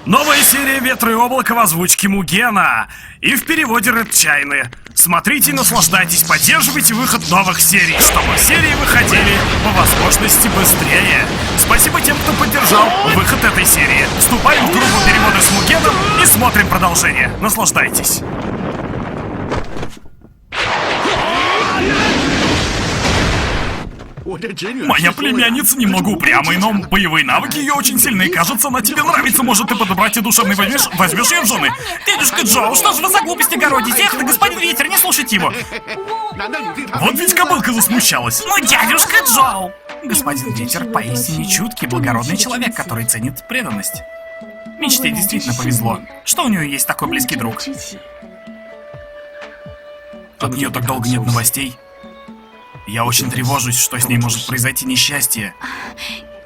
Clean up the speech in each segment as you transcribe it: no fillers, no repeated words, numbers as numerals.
Новая серия «Ветра и облака» в озвучке Мугена и в переводе Red China. Смотрите и наслаждайтесь, поддерживайте выход новых серий, чтобы серии выходили по возможности быстрее. Спасибо тем, кто поддержал выход этой серии. Вступаем в группу перевода с Мугеном и смотрим продолжение. Наслаждайтесь. Моя племянница немного упрямая, но боевые навыки ее очень сильные. Кажется, она тебе нравится. Может, ты подобрать и душевный возьмешь ее в жены? Дядюшка Джо, что же вы за глупости городите? Эх, да господин Ветер, не слушайте его. Вот ведь кобылка засмущалась. Ну, дядюшка Джо! Господин Ветер поистине чуткий, благородный человек, который ценит преданность. Мечте действительно повезло, что у нее есть такой близкий друг. От нее так долго нет новостей. Я очень тревожусь, что с ней может произойти несчастье.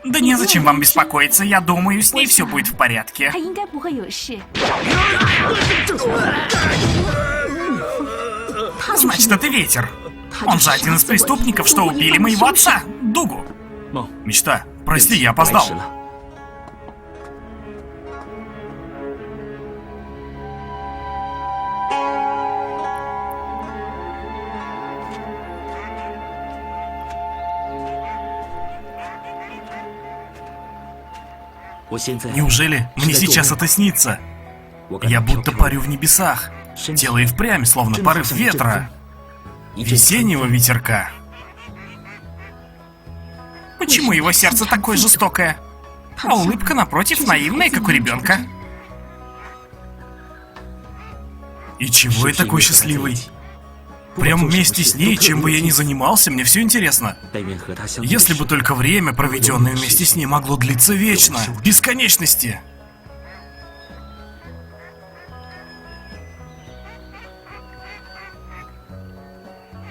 Да незачем вам беспокоиться, я думаю, с ней все будет в порядке. Значит, это Ветер. Он же один из преступников, что убили моего отца, Дугу. Мечта, прости, я опоздал. Неужели мне сейчас это снится? Я будто парю в небесах. Тело и впрямь, словно порыв ветра. Весеннего ветерка. Почему его сердце такое жестокое? А улыбка, напротив, наивная, как у ребенка. И чего я такой счастливый? Прям вместе с ней, чем бы я ни занимался, мне все интересно. Если бы только время, проведенное вместе с ней, могло длиться вечно, в бесконечности.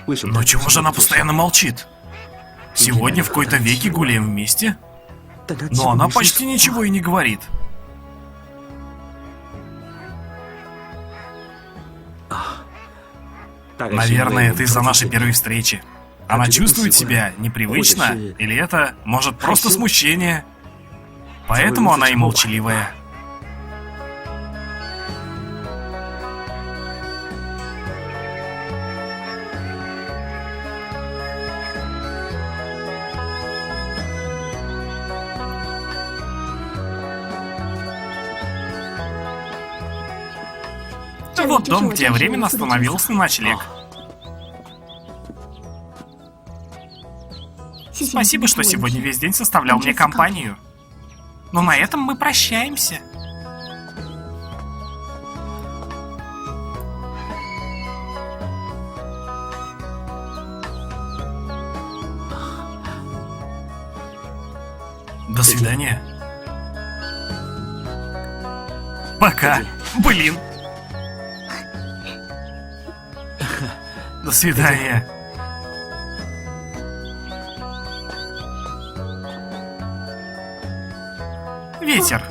Но чего же она постоянно молчит? Сегодня в какой-то веке гуляем вместе, но она почти ничего и не говорит. Наверное, это из-за нашей первой встречи. Она чувствует себя непривычно, или это, может, просто смущение. Поэтому она и молчаливая. Вот дом, где я временно остановился на ночлег. Спасибо, что сегодня весь день составлял мне компанию. Но на этом мы прощаемся. До свидания. Пока. Блин. До свидания. Ветер.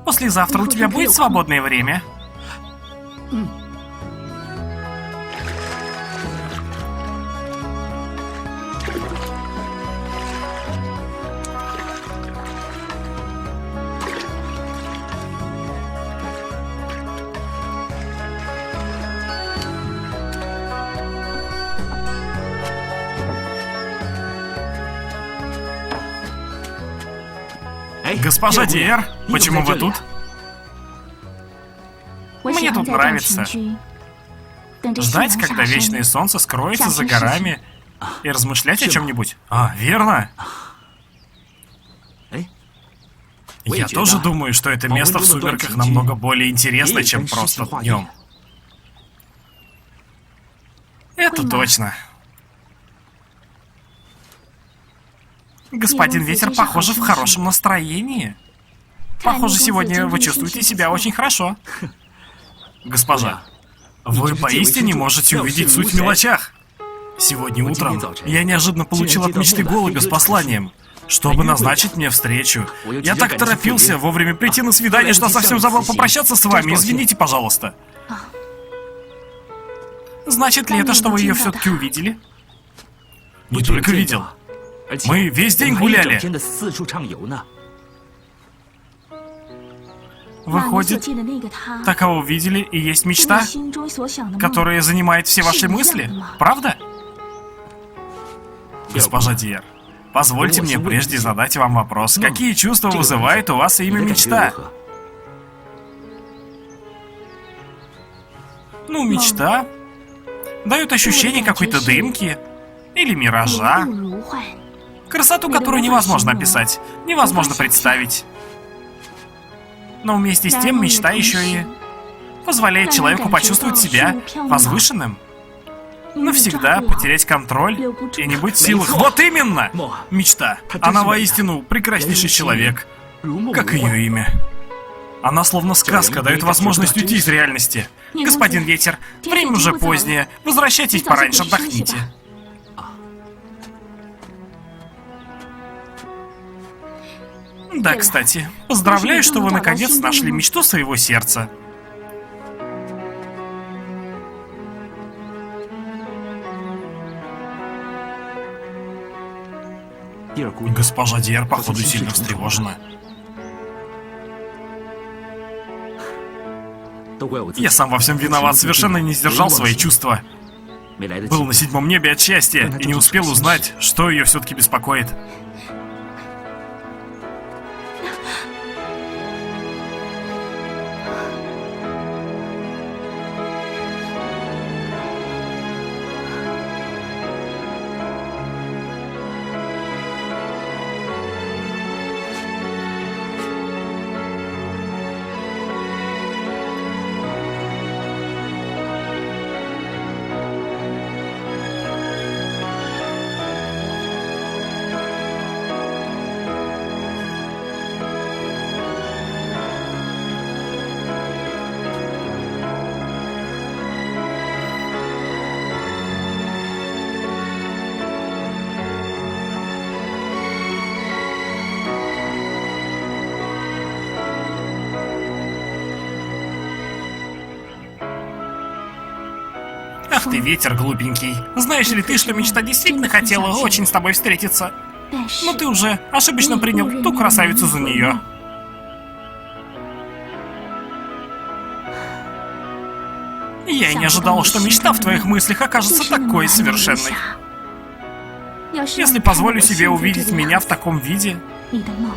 Послезавтра у тебя будет свободное время? Госпожа Диэр, почему вы тут? Мне тут нравится. Ждать, когда вечное солнце скроется за горами, и размышлять о чем-нибудь. А, верно. Я тоже думаю, что это место в сумерках намного более интересно, чем просто днем. Это точно. Господин Ветер, похоже, в хорошем настроении. Похоже, сегодня вы чувствуете себя очень хорошо. Госпожа, вы поистине можете увидеть суть в мелочах. Сегодня утром я неожиданно получил от мечты голубя с посланием, чтобы назначить мне встречу. Я так торопился вовремя прийти на свидание, что совсем забыл попрощаться с вами. Извините, пожалуйста. Значит ли это, что вы ее все-таки увидели? Не только видел. Мы весь день гуляли. Выходит, так кого видели и есть мечта, которая занимает все ваши мысли, правда? Госпожа Дьер, позвольте мне прежде задать вам вопрос. Какие чувства вызывает у вас имя мечта? Ну, мечта дает ощущение какой-то дымки или миража. Красоту, которую невозможно описать, невозможно представить. Но вместе с тем мечта еще и позволяет человеку почувствовать себя возвышенным. Навсегда потерять контроль и не быть в силах. Вот именно! Мечта. Она воистину прекраснейший человек. Как ее имя? Она словно сказка, дает возможность уйти из реальности. Господин Ветер, время уже позднее. Возвращайтесь пораньше, отдохните. Да, кстати, поздравляю, что вы наконец нашли мечту своего сердца. Госпожа Дьер, походу, сильно встревожена. Я сам во всем виноват, совершенно не сдержал свои чувства. Был на 7-м небе от счастья и не успел узнать, что ее все-таки беспокоит. Ах ты, Ветер глупенький. Знаешь ли ты, что мечта действительно хотела очень с тобой встретиться? Но ты уже ошибочно принял ту красавицу за нее. Я и не ожидал, что мечта в твоих мыслях окажется такой совершенной. Если позволю себе увидеть меня в таком виде,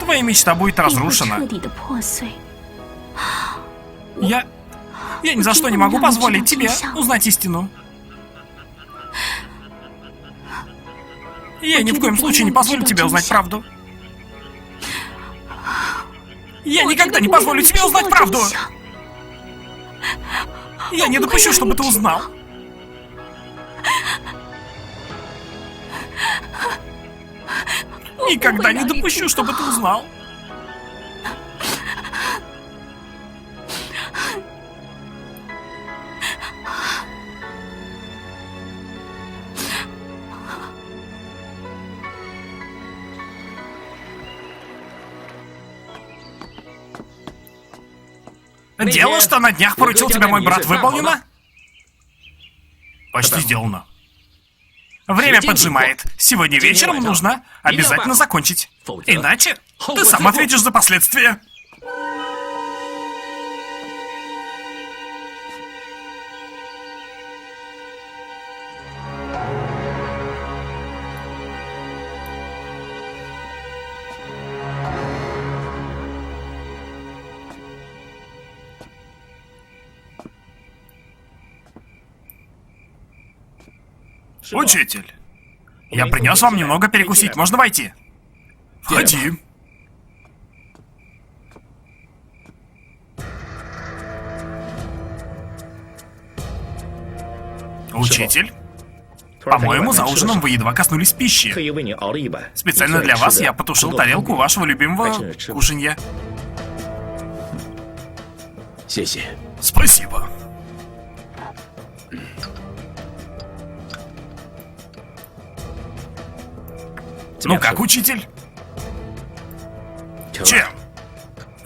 твоя мечта будет разрушена. Я ни за что не могу позволить тебе узнать истину. Я ни в коем случае не позволю тебе узнать правду. Я никогда не позволю тебе узнать правду. Я не допущу, чтобы ты узнал. Никогда не допущу, чтобы ты узнал. Дело, что на днях поручил тебе мой брат, выполнено? Почти сделано. Время поджимает. Сегодня вечером нужно обязательно закончить. Иначе ты сам ответишь за последствия. Учитель, я принес вам немного перекусить. Можно войти? Входи. Учитель, по-моему, за ужином вы едва коснулись пищи. Специально для вас я потушил тарелку вашего любимого кушанья. Спасибо. Ну как, учитель? Чем?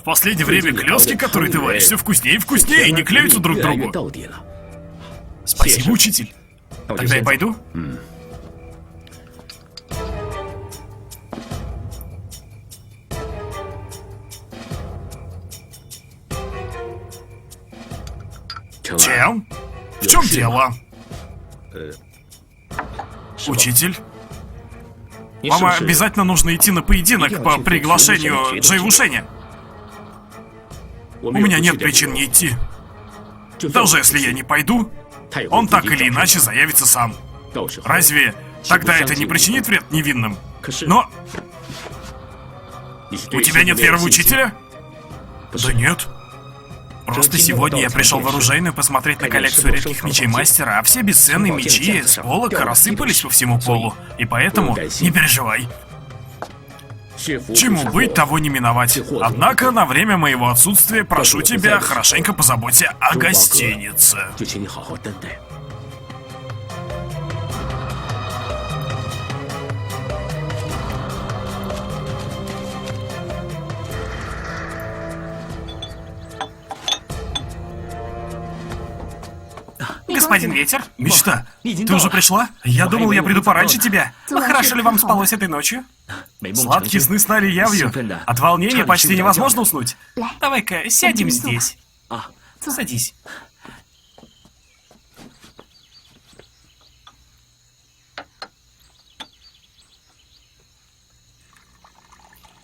В последнее время клёски, которые ты варишь, все вкуснее и вкуснее, и не клеются друг к другу. Спасибо, учитель. Тогда я пойду? Чем? В чем дело? Учитель? Вам обязательно нужно идти на поединок по приглашению Джей Вушеня. У меня нет причин не идти. Даже если я не пойду, он так или иначе заявится сам. Разве тогда это не причинит вред невинным? Но... У тебя нет веры в учителя? Да нет. Просто сегодня я пришел в оружейную посмотреть на коллекцию редких мечей мастера, а все бесценные мечи с полок рассыпались по всему полу. И поэтому не переживай. Чему быть, того не миновать. Однако на время моего отсутствия прошу тебя, хорошенько позаботься о гостинице. Господин Ветер? Мечта, ты уже пришла? Я думал, я приду пораньше тебя. Хорошо ли вам спалось этой ночью? Сладкие сны стали явью. От волнения почти невозможно уснуть. Давай-ка сядем здесь. Садись.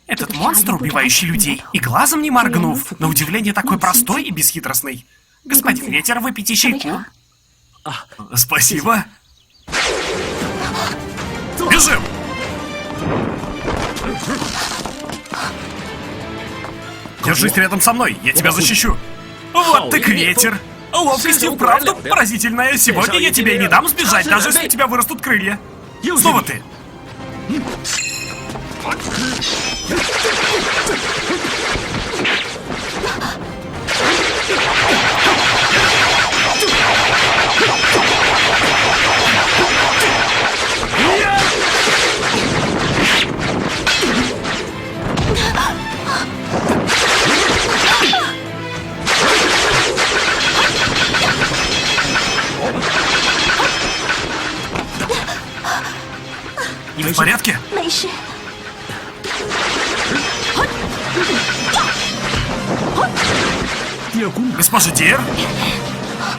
Этот монстр, убивающий людей, и глазом не моргнув, на удивление такой простой и бесхитростный. Господин Ветер, выпейте чайку. Спасибо. Бежим! Держись рядом со мной, я тебя защищу. Вот так Ветер. Ловкость и вправду поразительная. Сегодня я тебе не дам сбежать, даже если у тебя вырастут крылья. Снова ты. Вы в порядке? Госпожа Диер?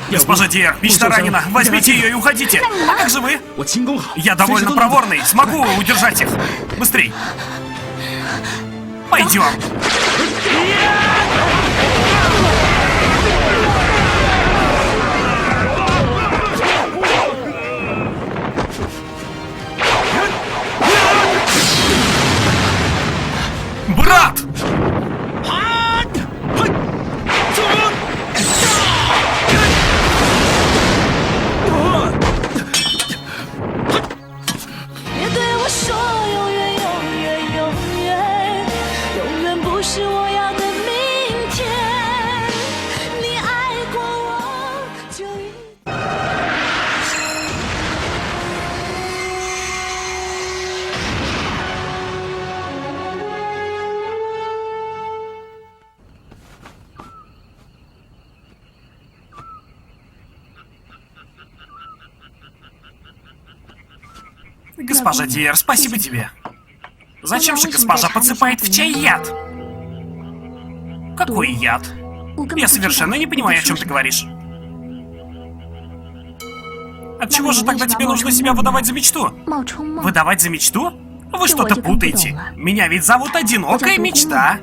Госпожа Диер, мечта ранена. Возьмите ее и уходите. А как же вы? Я довольно проворный. Смогу удержать их. Быстрей. Пойдем. Брат! Госпожа Диер, спасибо тебе. Зачем же госпожа подсыпает в чай яд? Какой яд? Я совершенно не понимаю, о чем ты говоришь. Отчего же тогда тебе нужно себя выдавать за мечту? Выдавать за мечту? Вы что-то путаете. Меня ведь зовут Одинокая Мечта.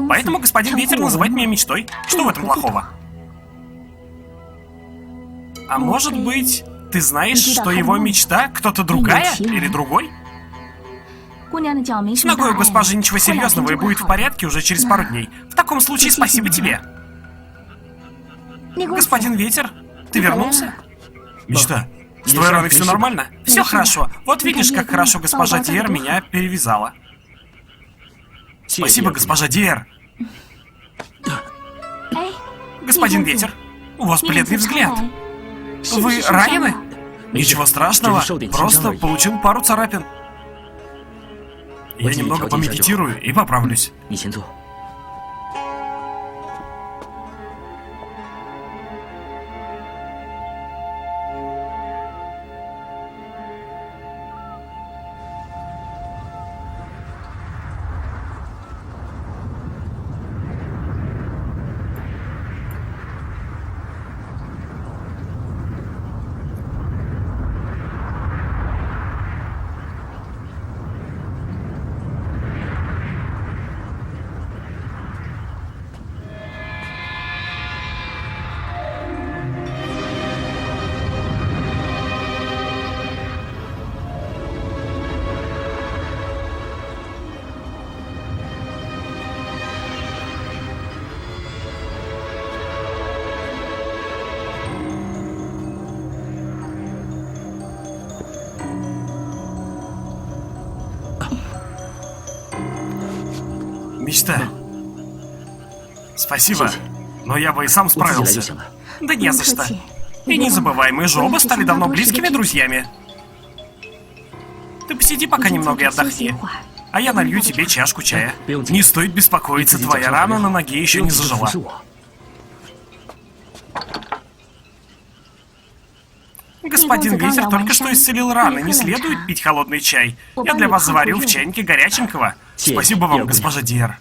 Поэтому господин Ветер называет меня мечтой. Что в этом плохого? А может быть, ты знаешь, что его мечта кто-то другая или другой? С ногой у госпожи ничего серьезного и будет в порядке уже через пару дней. В таком случае спасибо тебе. Господин Ветер, ты вернулся? Мечта, с твоей раной все нормально? Все хорошо. Вот видишь, как хорошо госпожа Диер меня перевязала. Спасибо, госпожа Диер. Господин Ветер, у вас бледный взгляд. Вы ранены? Ничего страшного, просто получил пару царапин. Я немного помедитирую и поправлюсь. Мечта. Спасибо, но я бы и сам справился. Да не за что. И не забывай, мы же оба стали давно близкими друзьями. Ты посиди пока немного и отдохни. А я налью тебе чашку чая. Не стоит беспокоиться, твоя рана на ноге еще не зажила. Господин Ветер только что исцелил раны, не следует пить холодный чай. Я для вас заварю в чайнике горяченького. Спасибо вам, госпожа Диер.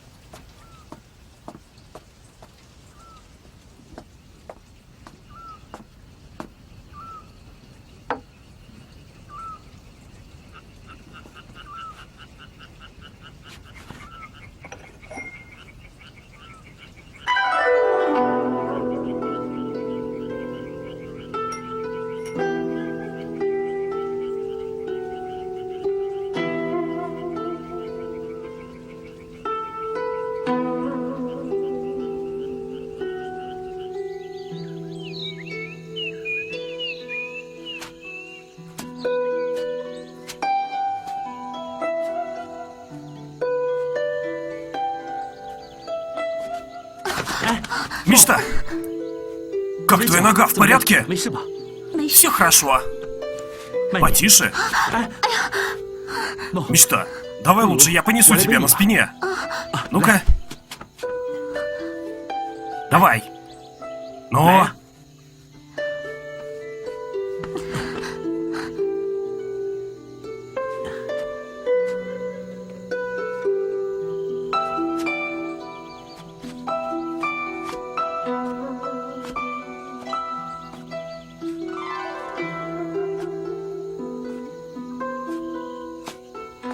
Мечта! Как твоя нога, в порядке? Все хорошо. Потише. Мечта, давай лучше я понесу тебя на спине. Ну-ка. Давай. Ну.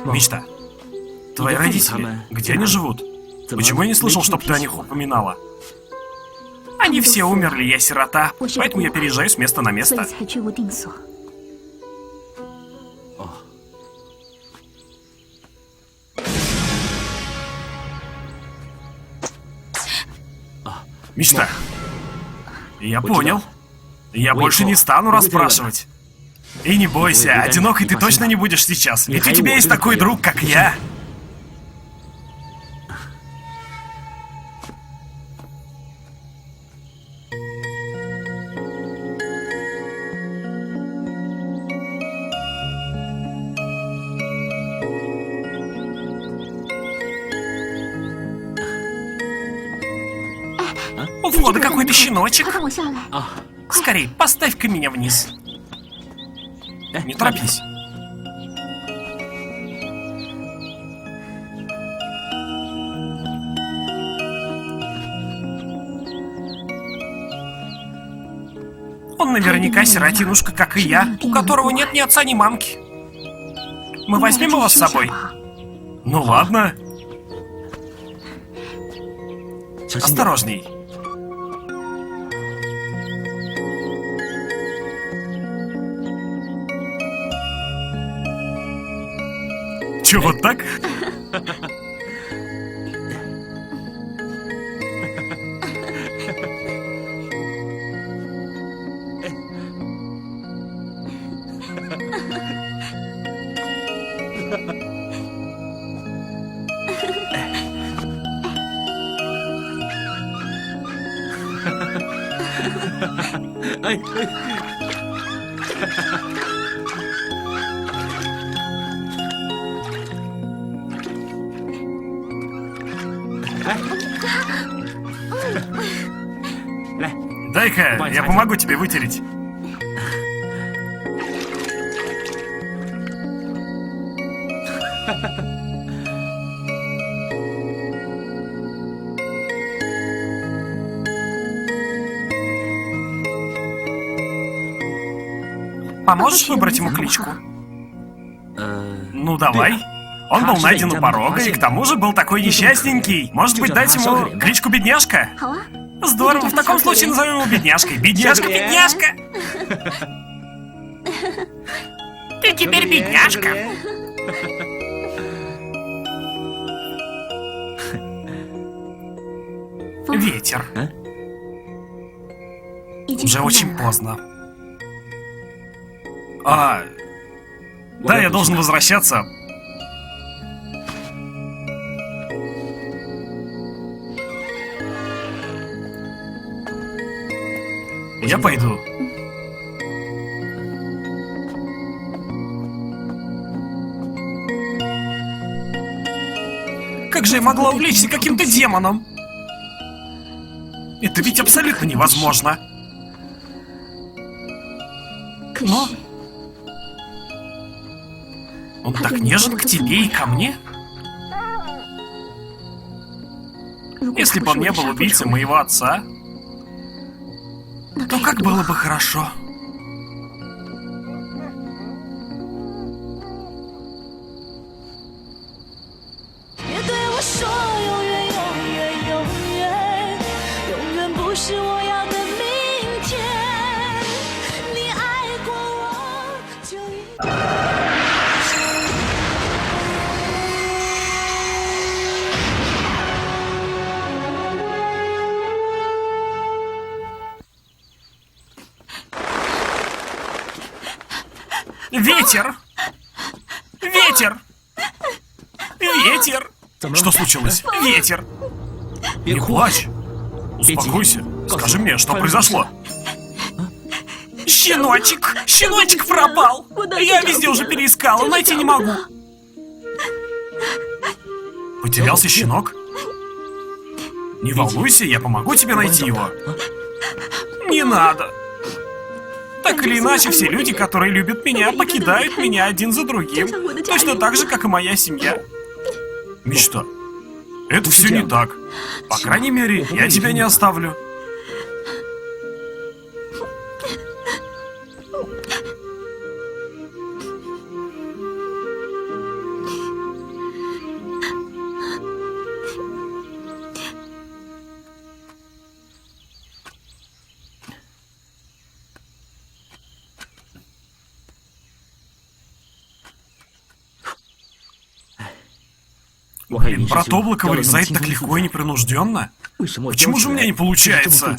Мечта, твои родители, где они живут? Почему я не слышал, чтобы ты о них упоминала? Они все умерли, я сирота, поэтому я переезжаю с места на место. Мечта, я понял. Я больше не стану расспрашивать. И не бойся, одинокой ты точно не будешь сейчас, ведь у тебя есть такой друг, как я. У входа какой-то щеночек. Скорей, поставь-ка меня вниз. Не торопись. Он наверняка сиротинушка, как и я, у которого нет ни отца, ни мамки. Мы возьмем его с собой? Ну ладно. Осторожней. Че, вот так? Дай-ка, я помогу тебе вытереть. Поможешь выбрать ему кличку? Ну давай. Он был найден у порога и к тому же был такой несчастненький. Может быть, дать ему кличку Бедняжка? Здорово, в таком случае назовем его Бедняжкой. Бедняжка, бедняжка! Ты теперь бедняжка. Ветер. Уже очень поздно. Да, я должен возвращаться. Я пойду. Как же я могла увлечься каким-то демоном? Это ведь абсолютно невозможно. Но... Он так нежен к тебе и ко мне? Если бы он не был убийцей моего отца, то как было бы хорошо. Ветер! Ветер! Ветер! Что случилось? Ветер! Не плачь! Успокойся. Скажи мне, что произошло? Щеночек! Щеночек пропал! Я везде уже переискала, найти не могу. Потерялся щенок? Не волнуйся, я помогу тебе найти его. Не надо. Так или иначе, все люди, которые любят меня, покидают меня один за другим. Точно так же, как и моя семья. Мечта. Это все не так. По крайней мере, я тебя не оставлю. Блин, брат Облако вырезает так легко и непринужденно. Почему же у меня не получается?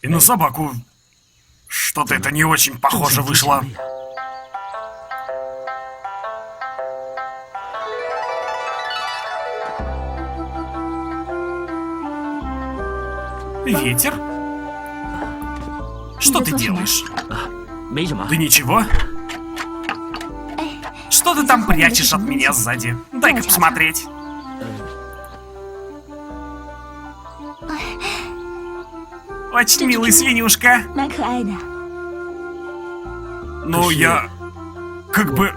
И на собаку что-то это не очень похоже вышло. Ветер? Что ты делаешь? Да ничего. Что ты там прячешь от меня сзади? Дай-ка посмотреть. Очень милый свинюшка. Ну, я... как бы...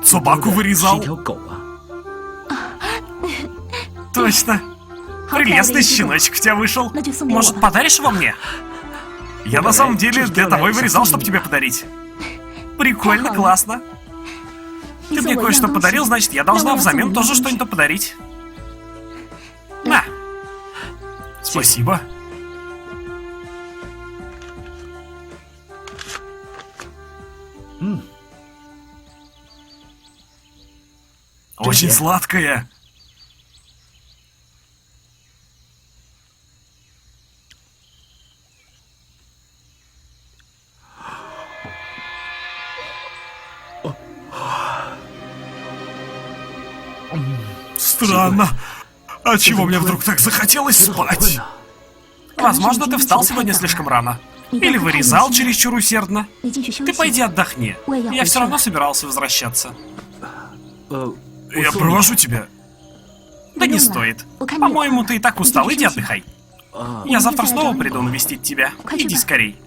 собаку вырезал. Точно. Прелестный щеночек у тебя вышел. Может, подаришь его мне? Я на самом деле для того и вырезал, чтобы тебе подарить. Прикольно, классно. Ты мне кое-что подарил, значит, я должна взамен тоже что-нибудь подарить. На. Спасибо. Очень сладкая. Странно. А чего мне вдруг так захотелось спать? Возможно, ты встал сегодня слишком рано. Или вырезал чересчур усердно. Ты пойди отдохни. Я все равно собирался возвращаться. Я провожу тебя. Да не стоит. По-моему, ты и так устал. Иди отдыхай. Я завтра снова приду навестить тебя. Иди скорей.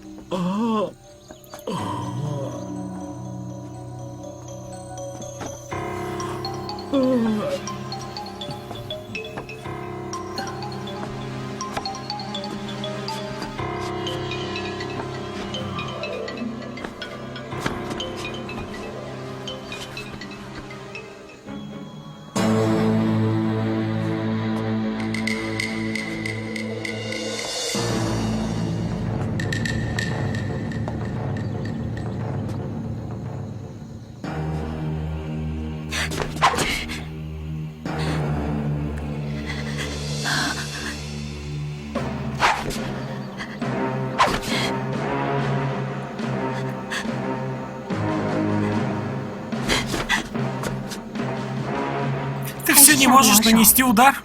ты не можешь нанести удар?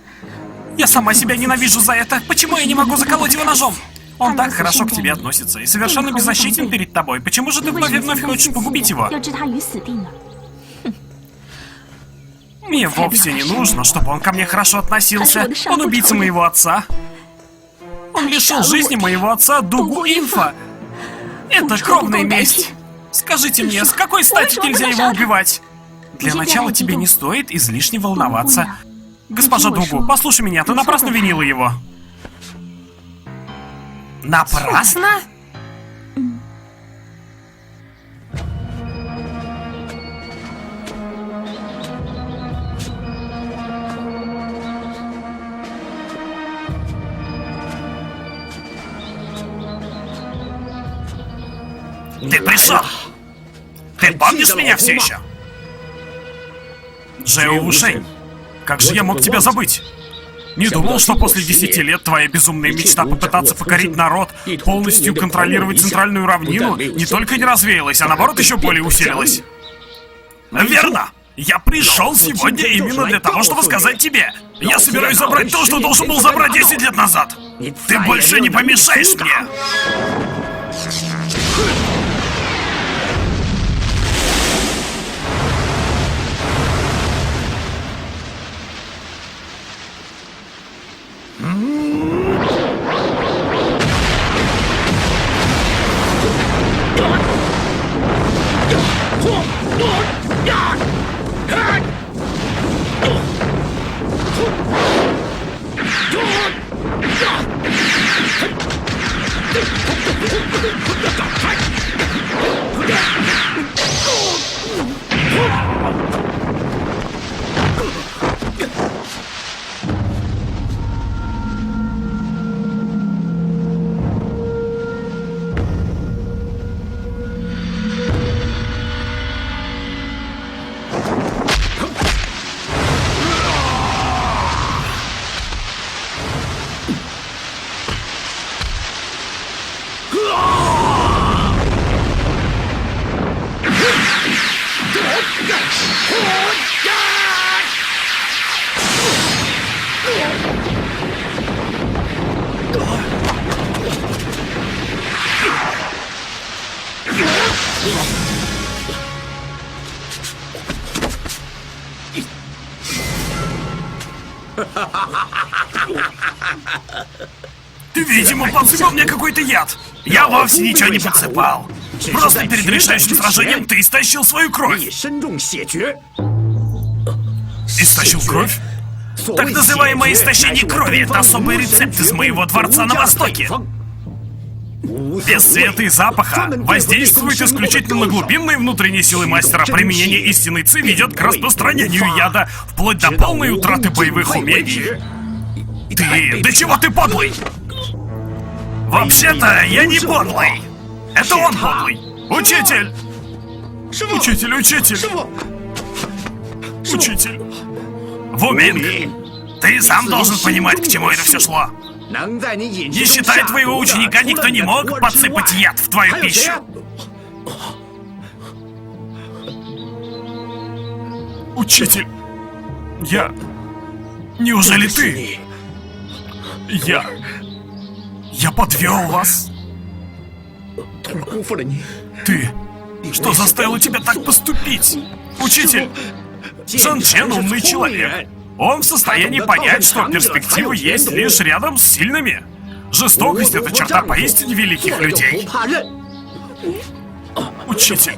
Я сама себя ненавижу за это. Почему я не могу заколоть его ножом? Он так хорошо к тебе относится и совершенно беззащитен перед тобой. Почему же ты вновь и вновь хочешь погубить его? Мне вовсе не нужно, чтобы он ко мне хорошо относился. Он убийца моего отца. Он лишил жизни моего отца Дугу Инфа. Это кровная месть. Скажите мне, с какой стати нельзя его убивать? Для начала тебе не стоит излишне волноваться. Госпожа Дугу, послушай меня, ты напрасно винила его. Напрасно? Ты пришел! Ты помнишь меня все еще? Джео Вушень, как же я мог тебя забыть? Не думал, что после 10 лет твоя безумная мечта попытаться покорить народ, полностью контролировать центральную равнину, не только не развеялась, а наоборот еще более усилилась. Верно! Я пришел сегодня именно для того, чтобы сказать тебе. Я собираюсь забрать то, что должен был забрать 10 лет назад. Ты больше не помешаешь мне. Ты, видимо, подсыпал мне какой-то яд. Я вовсе ничего не подсыпал. Просто перед решающим сражением ты истощил свою кровь. Истощил кровь? Так называемое истощение крови — это особый рецепт из моего дворца на Востоке. Без цвета и запаха воздействует исключительно на глубинные внутренние силы мастера. Применение истинной ци ведет к распространению яда, вплоть до полной утраты боевых умений. Ты... Да чего ты подлый? Вообще-то, я не подлый. Это он подлый. Учитель! Учитель, учитель! Учитель! Вуминг, ты сам должен понимать, к чему это все шло. Не считая твоего ученика, никто не мог подсыпать яд в твою пищу. Учитель, я... Неужели ты? Я подвел вас. Ты... Что заставило тебя так поступить? Учитель, Шан Чен умный человек. Он в состоянии понять, что перспективы есть лишь рядом с сильными. Жестокость — это черта поистине великих людей. Учитель,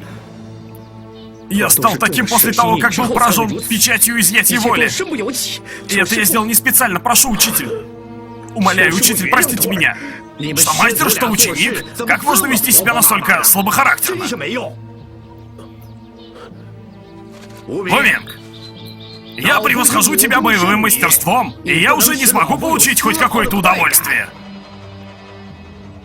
я стал таким после того, как был поражен печатью изъятия воли. И это я сделал не специально, прошу, учитель. Умоляю, учитель, простите меня. Что мастер, что ученик? Как можно вести себя настолько слабохарактерно? Вуминг, я превосхожу тебя боевым мастерством, и я уже не смогу получить хоть какое-то удовольствие.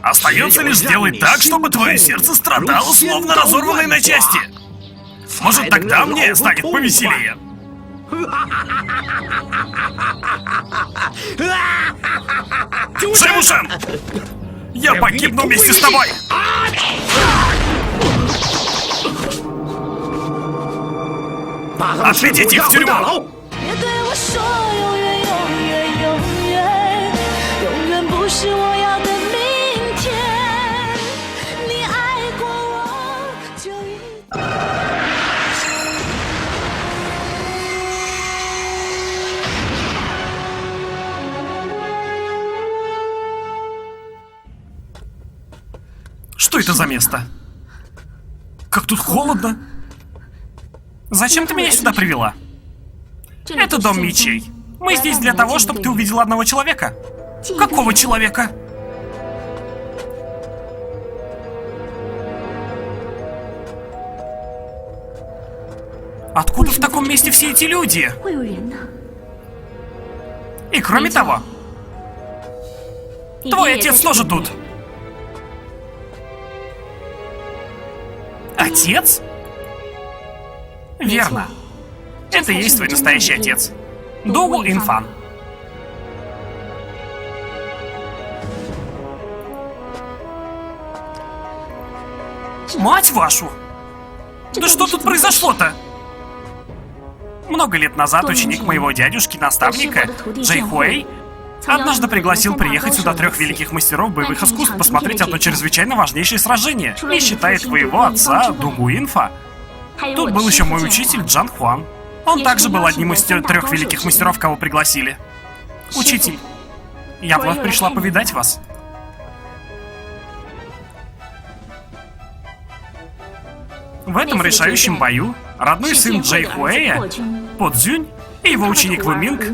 Остается лишь сделать так, чтобы твое сердце страдало, словно разорванное на части. Может, тогда мне станет повеселее. Шимушен! Я погибну вместе с тобой! Отведите их в тюрьму! 我说永远永远永远永远不是我要的明天。你爱过我就Что это за место? Как тут холодно. Зачем ты меня сюда привела? Это дом мечей. Мы здесь для того, чтобы ты увидела одного человека. Какого человека? Откуда в таком месте все эти люди? И кроме того, твой отец тоже тут. Отец? Верно. Это и есть твой настоящий отец. Дугу Инфан. Мать вашу! Да что тут произошло-то? Много лет назад ученик моего дядюшки, наставника, Джей Хуэй, однажды пригласил приехать сюда 3 великих мастеров боевых искусств посмотреть одно чрезвычайно важнейшее сражение, не считая твоего отца, Дугу Инфа. Тут был еще мой учитель Джан Хуан. Он также был одним из 3 великих мастеров, кого пригласили. Учитель, я вновь пришла повидать вас. В этом решающем бою родной сын Джей Хуэя, По Цзюнь, и его ученик Ву Минг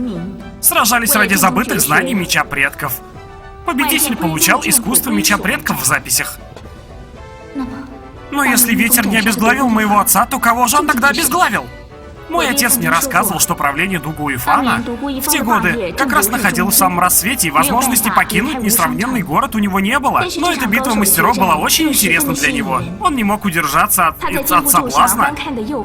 сражались ради забытых знаний меча предков. Победитель получал искусство меча предков в записях. Но если ветер не обезглавил моего отца, то кого же он тогда обезглавил? Мой отец мне рассказывал, что правление Дугу Ифана в те годы как раз находилось в самом рассвете, и возможности покинуть несравненный город у него не было. Но эта битва мастеров была очень интересна для него. Он не мог удержаться от соблазна,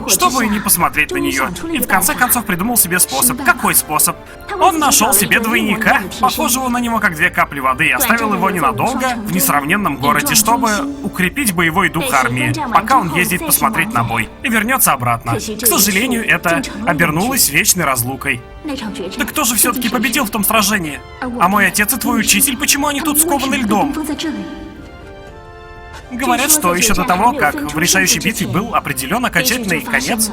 чтобы не посмотреть на нее. И в конце концов придумал себе способ. Какой способ? Он нашел себе двойника, похожего на него как 2 капли воды, и оставил его ненадолго в несравненном городе, чтобы укрепить боевой дух армии, пока он ездит посмотреть на бой и вернется обратно. К сожалению, это обернулось вечной разлукой. Да кто же все-таки победил в том сражении? А мой отец и твой учитель, почему они тут скованы льдом? Говорят, что еще до того, как в решающей битве был определен окончательный конец,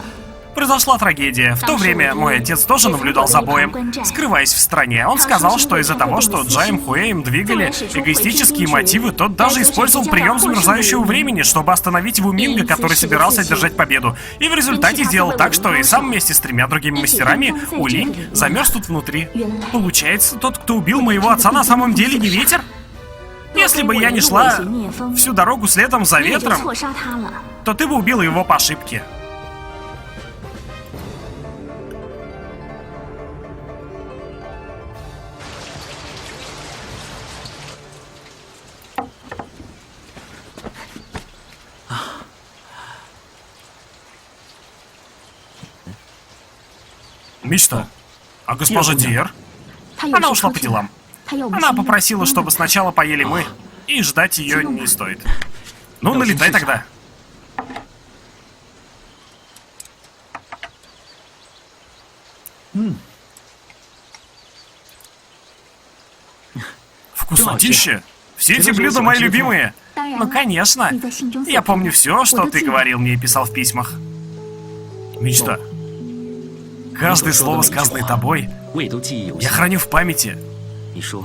произошла трагедия. В то время мой отец тоже наблюдал за боем, скрываясь в стране. Он сказал, что из-за того, что Джаем Хуэем двигали эгоистические мотивы, тот даже использовал прием замерзающего времени, чтобы остановить Ву Минга, который собирался одержать победу. И в результате сделал так, что и сам вместе с 3 другими мастерами У Линь замерз тут внутри. Получается, тот, кто убил моего отца, на самом деле не ветер? Если бы я не шла всю дорогу следом за ветром, то ты бы убила его по ошибке. Мечта. А госпожа Диер? Она ушла по делам. Она попросила, чтобы сначала поели мы, и ждать ее не стоит. Ну, налетай тогда. Вкуснотища. Все эти блюда мои любимые. Ну, конечно. Я помню все, что ты говорил мне и писал в письмах. Мечта. Каждое слово, сказанное тобой, я храню в памяти.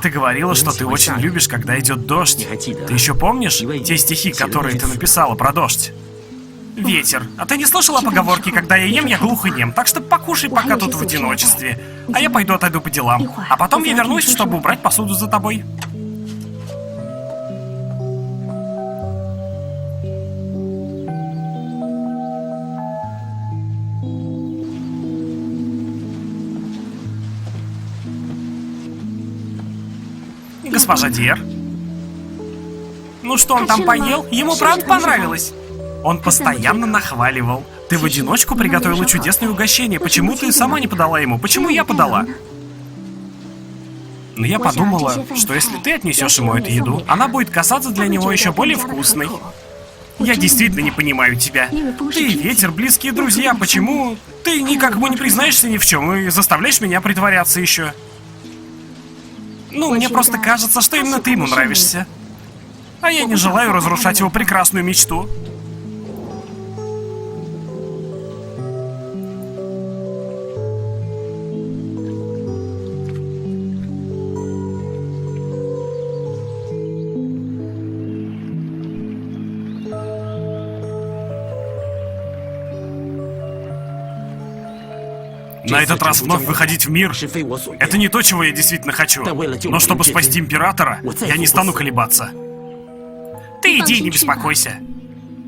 Ты говорила, что ты очень любишь, когда идет дождь. Ты еще помнишь те стихи, которые ты написала про дождь? Ветер. А ты не слышала поговорки: когда я ем, я глух и нем, так что покушай пока тут в одиночестве. А я пойду отойду по делам. А потом я вернусь, чтобы убрать посуду за тобой. Госпожа Диер. Ну что, он там поел? Ему правда понравилось? Он постоянно нахваливал. Ты в одиночку приготовила чудесное угощение. Почему ты сама не подала ему? Почему я подала? Но я подумала, что если ты отнесешь ему эту еду, она будет казаться для него еще более вкусной. Я действительно не понимаю тебя. Ты и Ветер, близкие друзья. Почему ты никак бы не признаешься ни в чем и заставляешь меня притворяться еще? Ну, мне просто кажется, что именно ты ему нравишься. А я не желаю разрушать его прекрасную мечту. На этот раз вновь выходить в мир — это не то, чего я действительно хочу. Но чтобы спасти Императора, я не стану колебаться. Ты иди, не беспокойся.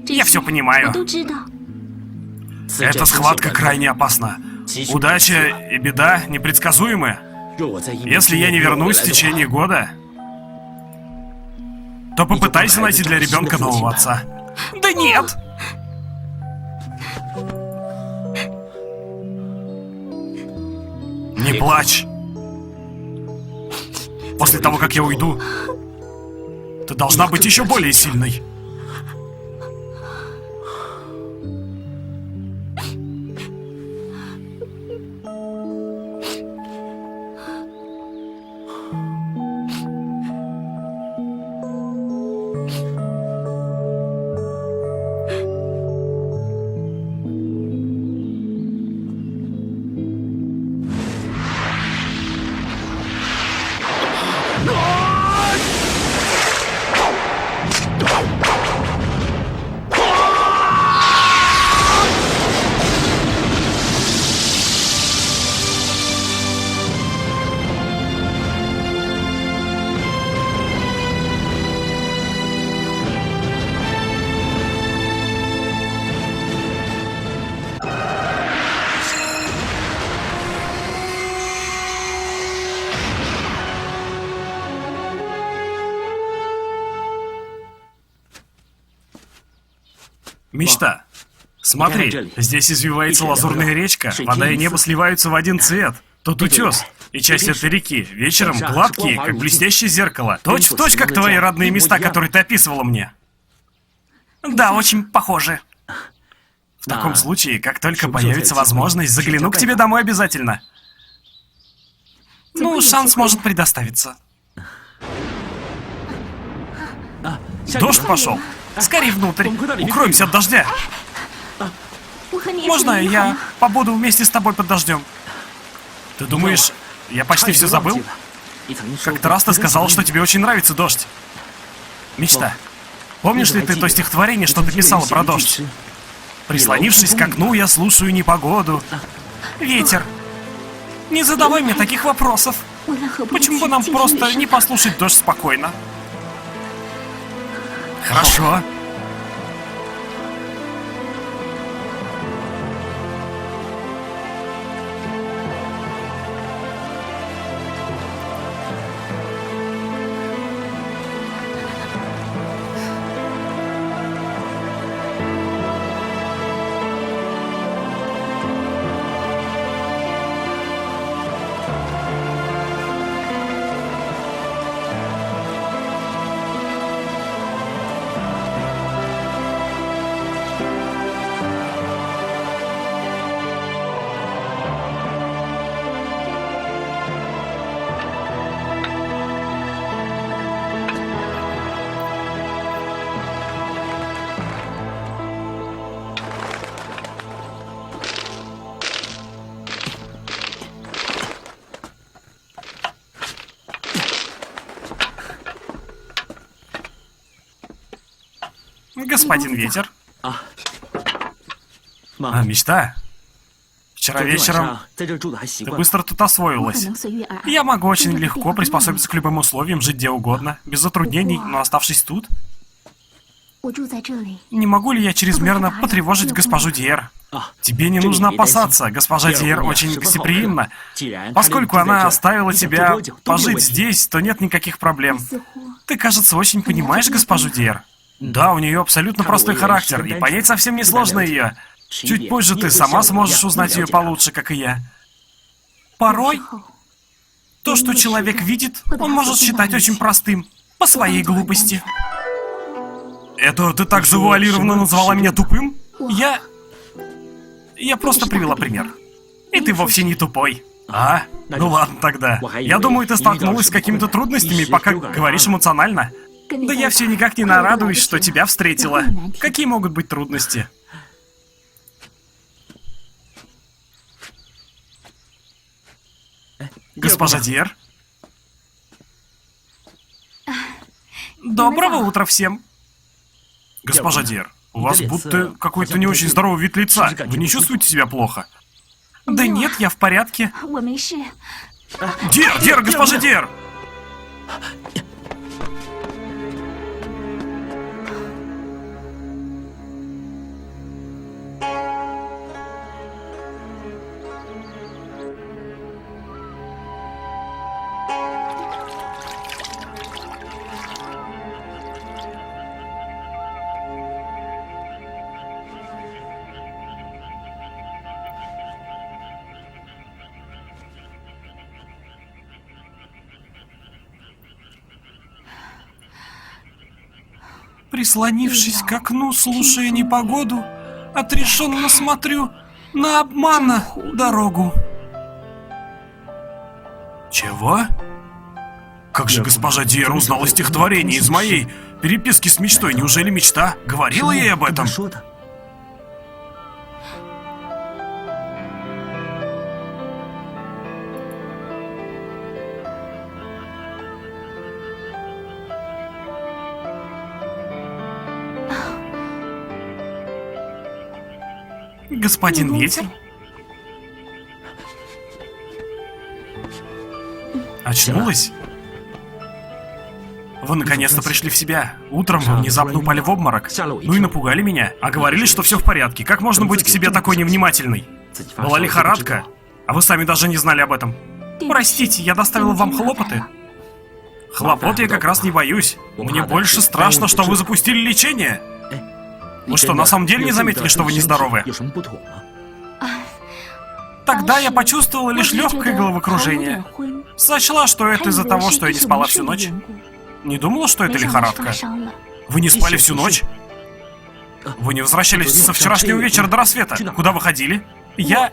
Я все понимаю. Эта схватка крайне опасна. Удача и беда непредсказуемы. Если я не вернусь в течение года, то попытайся найти для ребенка нового отца. Да нет! Не плачь. После того, как я уйду, ты должна быть еще более сильной. Мечта. Смотри, здесь извивается лазурная речка, вода и небо сливаются в один цвет. Тут утес и часть этой реки, вечером гладкие, как блестящее зеркало. Точь-в-точь, как твои родные места, которые ты описывала мне. Да, очень похоже. В таком случае, как только появится возможность, загляну к тебе домой обязательно. Ну, шанс может предоставиться. Дождь пошел. Скорей внутрь. Укроемся от дождя. Можно я побуду вместе с тобой под дождем? Ты думаешь, я почти все забыл? Как-то раз ты сказал, что тебе очень нравится дождь. Мечта. Помнишь ли ты то стихотворение, что ты писала про дождь? Прислонившись к окну, я слушаю непогоду. Ветер. Не задавай мне таких вопросов. Почему бы нам просто не послушать дождь спокойно? Хорошо. Господин Ветер. Мечта. Вчера вечером ты быстро тут освоилась. Я могу очень легко приспособиться к любым условиям, жить где угодно, без затруднений, но оставшись тут... Не могу ли я чрезмерно потревожить госпожу Диер? Тебе не нужно опасаться, госпожа Диер очень гостеприимна. Поскольку она оставила тебя пожить здесь, то нет никаких проблем. Ты, кажется, очень понимаешь госпожу Диер. Да, у нее абсолютно простой характер, и понять совсем несложно ее. Чуть позже ты сама сможешь узнать ее получше, как и я. Порой, то, что человек видит, он может считать очень простым, по своей глупости. Это ты так завуалированно назвала меня тупым? Я просто привела пример. И ты вовсе не тупой. А? Ну ладно тогда. Я думаю, ты столкнулась с какими-то трудностями, пока говоришь эмоционально. Да я все никак не нарадуюсь, что тебя встретила. Какие могут быть трудности? Госпожа Диер? Доброго утра всем. Госпожа Диер, у вас будто какой-то не очень здоровый вид лица. Вы не чувствуете себя плохо? Да нет, я в порядке. 我没事。 Диер, госпожа Диер! Прислонившись к окну, слушая непогоду, отрешенно смотрю на обмана дорогу. Чего? Как же госпожа Диер узнала стихотворение из моей переписки с мечтой? Неужели мечта говорила ей об этом? Господин Ветер? Очнулась? Вы наконец-то пришли в себя. Утром вы внезапно упали в обморок. Ну и напугали меня. А говорили, что все в порядке. Как можно быть к себе такой невнимательной? Была лихорадка, а вы сами даже не знали об этом. Простите, я доставила вам хлопоты. Хлопот я как раз не боюсь. Мне больше страшно, что вы запустили лечение. Вы что, на самом деле не заметили, что вы нездоровы? Тогда я почувствовала лишь легкое головокружение. Сочла, что это из-за того, что я не спала всю ночь. Не думала, что это лихорадка. Вы не спали всю ночь? Вы не возвращались со вчерашнего вечера до рассвета? Куда вы ходили? Да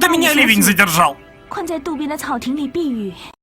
меня ливень задержал.